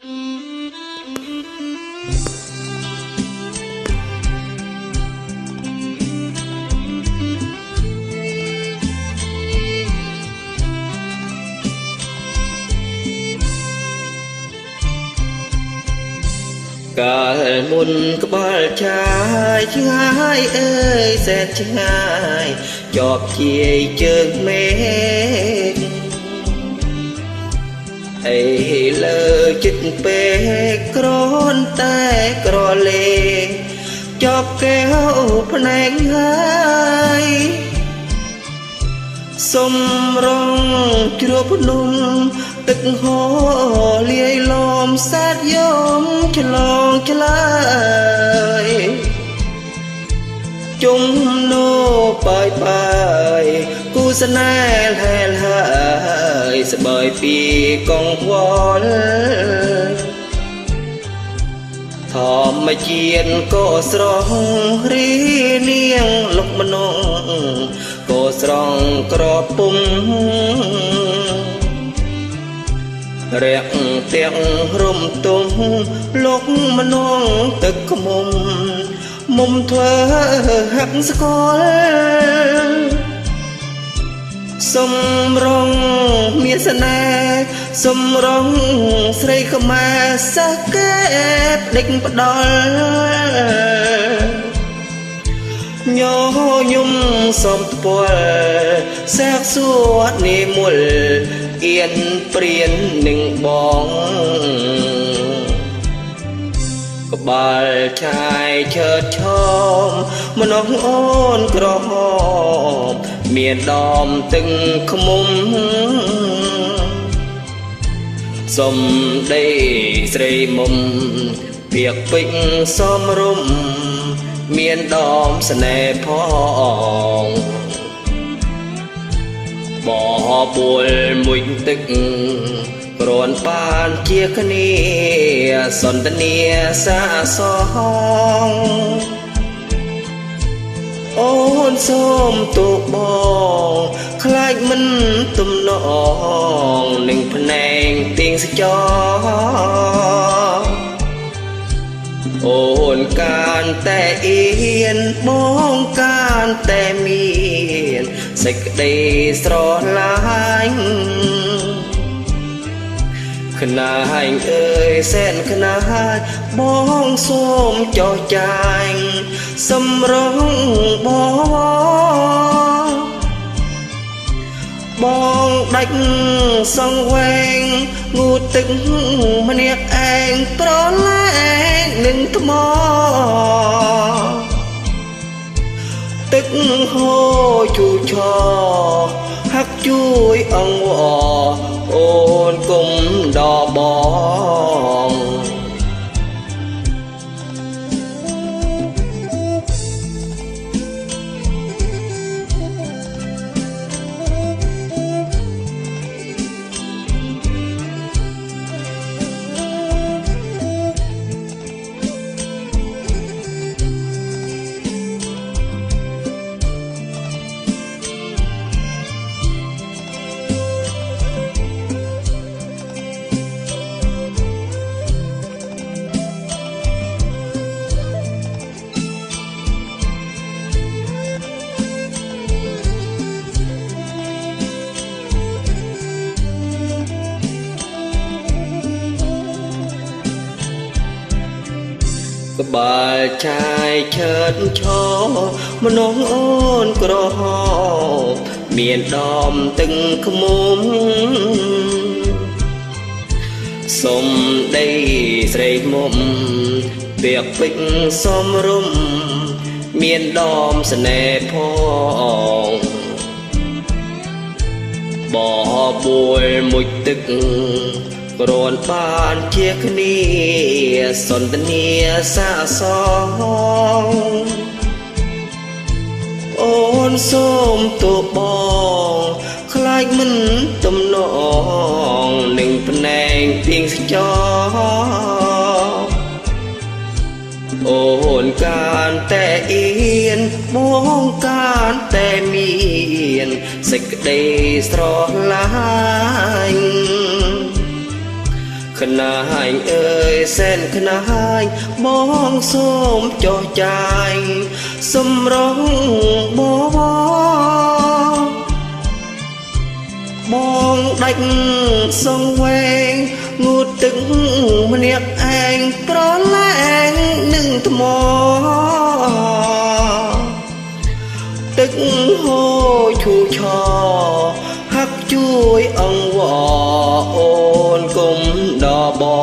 កាលមុនក្បាលចាយឆ្ងាយអើយសែនឆ្ងាយជាប់ជាយជើងមេឃអីលើចិត្តពេកក្រនតែក្រលេជាប់កែវភ្នែកហើយសំរងជ្រោះភ្នំទឹកហូរលាយលំសាទយំឆ្លងឆ្លើយជុំនោបាយបាយគូស្នេហ៍ហែលហើយស្បើយពីកងវល់ធម្មជាតិក៏ស្រស់រីនាងលុកម្នងក៏ស្រង់ក្រពុំរាក់ទាំងរំទុំលុកម្នងទឹកខ្មុំមុំធ្វើហាក់ស្គាល់សំរងមានស្នេហ៍សំរងស្រីខ្មែរសាកែបដេញផ្ដល់ញញឹមសំទ័លសាកសួរនិមលអៀនព្រៀននឹងបងក្បាលឆាយឆើតឆោមម្នងអូនក្រហមមានដមទឹកខ្មុំសំដីស្រីមុំពាក្យពេចន៍សមរម្យមានដមស្នេហ៍ផងបបួលមួយទឹកគ្រាន់បានជាគ្នាសន្ទនាសាសងអូនសូមទូបងខ្លាចមិនទំនងនឹងភ្នែកទៀងសចរអូនកានតែអៀនបងកានតែមានសេចក្តីស្រឡាញ់ខ្នាយអើយសែនខ្នាយបងសូមចោះចាញ់សម្រងបងដាច់សងវែងងូតទឹកម្នាក់ឯងប្រឡែងនឹងថ្មទឹកហូរជូរឆរហាក់ជួយអង្វរអូនគុំដល់បងក្បាលចាយឆើតឆោម្នងអូនក្រហមមានដមទឹកខ្មុំសុំដីស្រីមុំពាក្យពេចន៍សមរម្យមានដមស្នេហ៍ផងបបួលមួយទឹកគ្រាន់បានជាគ្នាសន្ទនាសាសងអូនសូមទូបងខ្លាចមិនទំនងនឹងភ្នែកទៀងស្ចរអូនកានតែអៀនបងកានតែមានសេចក្តីស្រឡាញ់ ขณะให้เอ่ยเส้นขณะให้มองส้มจอใจสมร้องมองดักสงเวงงูตึงมันเรียกแองตรอแรงหนึ่งทมอตึกโหชูชอฮักช่วยอังวอโอนกลมดอบอ